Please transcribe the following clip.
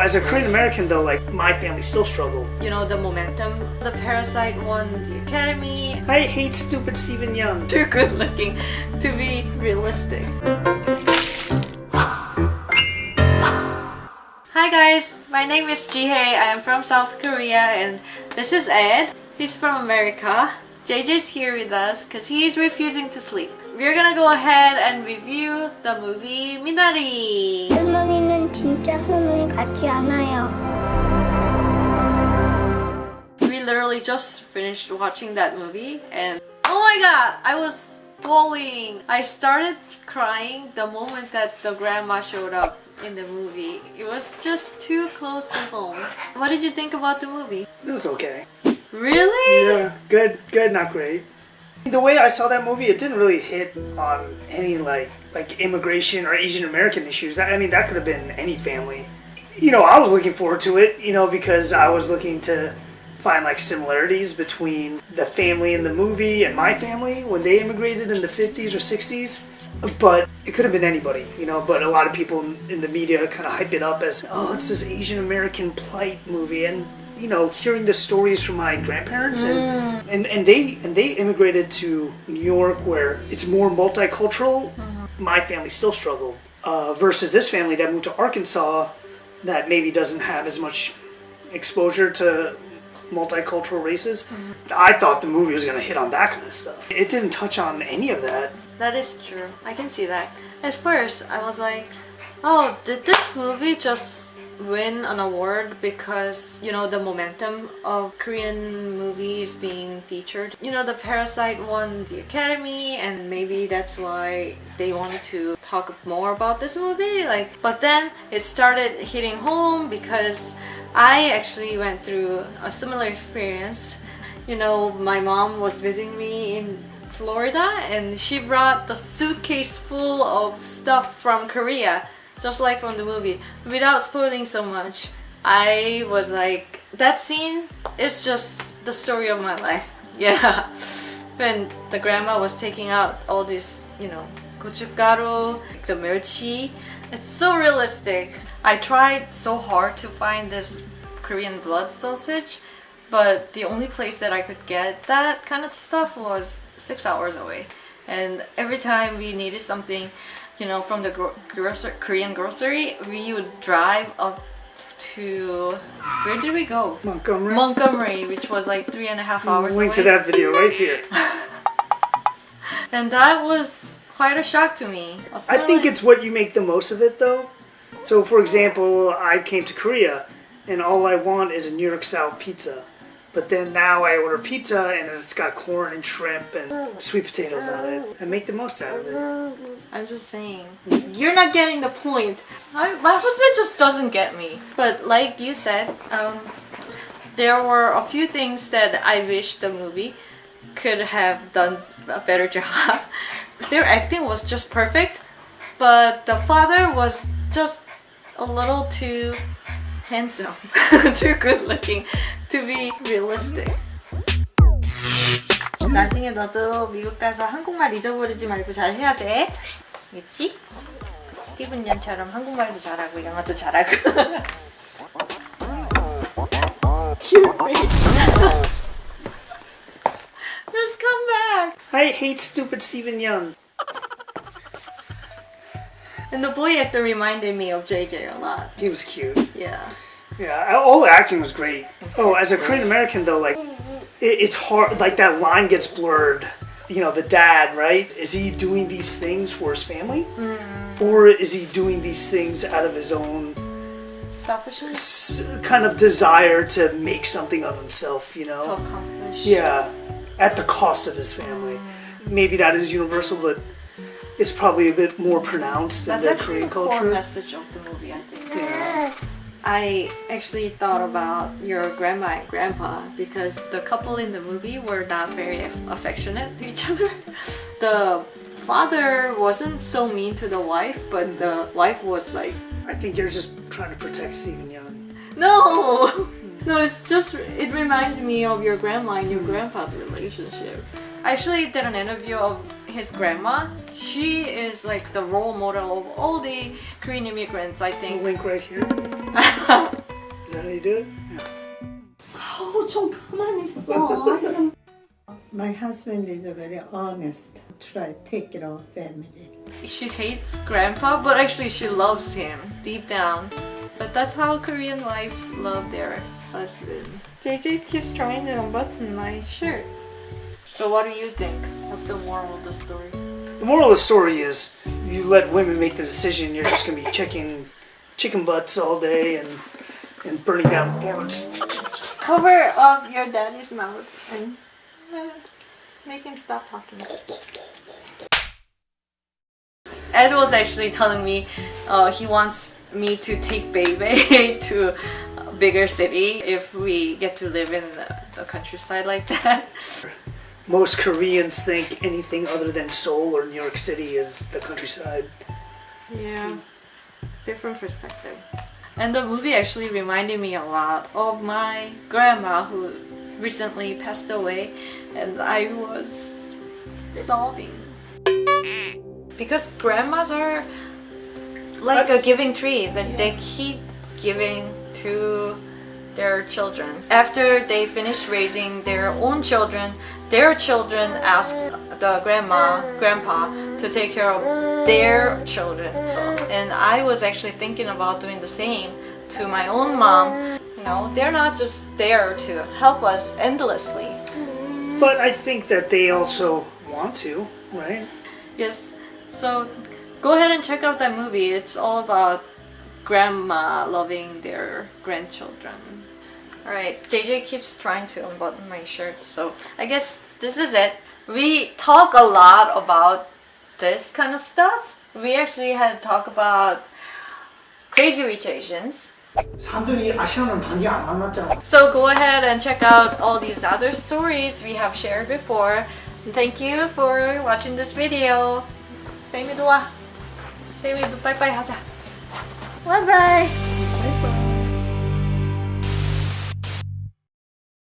as a Korean American though, like my family still struggled. You know, the momentum. The Parasite won the Academy. I hate stupid Steven Yeun. Too good looking to be realistic. Hi guys, my name is Jihae. I am from South Korea and this is Ed. He's from America. JJ's here with us because he's refusing to sleep. We're gonna go ahead and review the movie Minari. 할머니는 진짜 할머니 같지 않아요. We literally just finished watching that movie and oh my god, I was bawling. I started crying the moment that the grandma showed up in the movie. It was just too close to home. What did you think about the movie? It was okay. Really? Yeah, good, not great. The way I saw that movie, it didn't really hit on any like immigration or Asian American issues. I mean, that could have been any family. You know, I was looking forward to it, you know, because I was looking to find like similarities between the family in the movie and my family when they immigrated in the 50s or 60s. But it could have been anybody, you know, but a lot of people in the media kind of hype it up as, oh, it's this Asian American plight movie. And, you know, hearing the stories from my grandparents and they immigrated to New York where it's more multicultural. My family still struggled versus this family that moved to Arkansas that maybe doesn't have as much exposure to multicultural races. I thought the movie was going to hit on that kind of stuff. It didn't touch on any of that. That is true. I can see that. At first, I was like, oh, did this movie just win an award because, you know, the momentum of Korean movies being featured? You know, the Parasite won the Academy and maybe that's why they wanted to talk more about this movie. But then it started hitting home because I actually went through a similar experience. You know, my mom was visiting me in Florida and she brought the suitcase full of stuff from Korea, just like from the movie. Without spoiling so much, I was like, that scene is just the story of my life. Yeah. When the grandma was taking out all this, you know, gochugaru, the 멸치, it's so realistic. I tried so hard to find this Korean blood sausage, but the only place that I could get that kind of stuff was 6 hours away. And every time we needed something, you know, from the Korean grocery, we would drive up to, where did we go? Montgomery, which was like 3.5 hours away. Link to that video right here. And that was quite a shock to me. I think it's what you make the most of it though. So for example, I came to Korea and all I want is a New York style pizza. But then now I order pizza and it's got corn and shrimp and sweet potatoes on it. I make the most out of it. I'm just saying, you're not getting the point. My husband just doesn't get me. But like you said, there were a few things that I wish the movie could have done a better job. Their acting was just perfect, but the father was just a little too handsome, too good looking to be realistic. 나중에 너도 미국 가서 한국말 잊어버리지 말고 잘 해야 돼. 알겠지? 스티븐 연처럼 한국말도 잘하고 영어도 잘하고. Cute face. Just come back. I hate stupid Steven Yeun. And the boy actor reminded me of JJ a lot. He was cute. Yeah. Yeah, all the acting was great. Oh, as a Korean American though, like, it's hard, like that line gets blurred. You know, the dad, right? Is he doing these things for his family? Or is he doing these things out of his own Selfishness? kind of desire to make something of himself, you know? To accomplish. Yeah, at the cost of his family. Maybe that is universal, but it's probably a bit more pronounced in the Korean culture. That's actually the core message of the movie, I think. Yeah. I actually thought about your grandma and grandpa because the couple in the movie were not very affectionate to each other. The father wasn't so mean to the wife, but the wife was like... I think you're just trying to protect Steven Yeun. No! No, it's just, it reminds me of your grandma and your grandpa's relationship. I actually did an interview of his grandma. She is like the role model of all the Korean immigrants, I think. Link right here. how you do it? Yeah. 좀 가만히 있어. My husband is very honest. Try to take care of family. She hates grandpa, but actually she loves him deep down. But that's how Korean wives love their husband. JJ keeps trying to unbutton my shirt. So what do you think? What's the moral of the story? The moral of the story is you let women make the decision, you're just going to be chicken butts all day and burning down farms. Cover up your daddy's mouth and make him stop talking. Ed was actually telling me he wants me to take Baby to a bigger city if we get to live in the countryside like that. Most Koreans think anything other than Seoul or New York City is the countryside. Yeah, different perspective. And the movie actually reminded me a lot of my grandma who recently passed away, and I was sobbing. Because grandmas are like a giving tree that they keep giving to their children. After they finish raising their own children ask the grandpa to take care of their children. And I was actually thinking about doing the same to my own mom. You know, they're not just there to help us endlessly. But I think that they also want to, right? Yes. So go ahead and check out that movie. It's all about grandma loving their grandchildren. Alright, JJ keeps trying to unbutton my shirt, so I guess this is it. We talk a lot about this kind of stuff. We actually had to talk about Crazy Rich Asians. 사람들이 아시아는 많이 안 만났잖아. So go ahead and check out all these other stories we have shared before. Thank you for watching this video. 세미도 와. 세미도 빠이빠이 하자. Bye bye.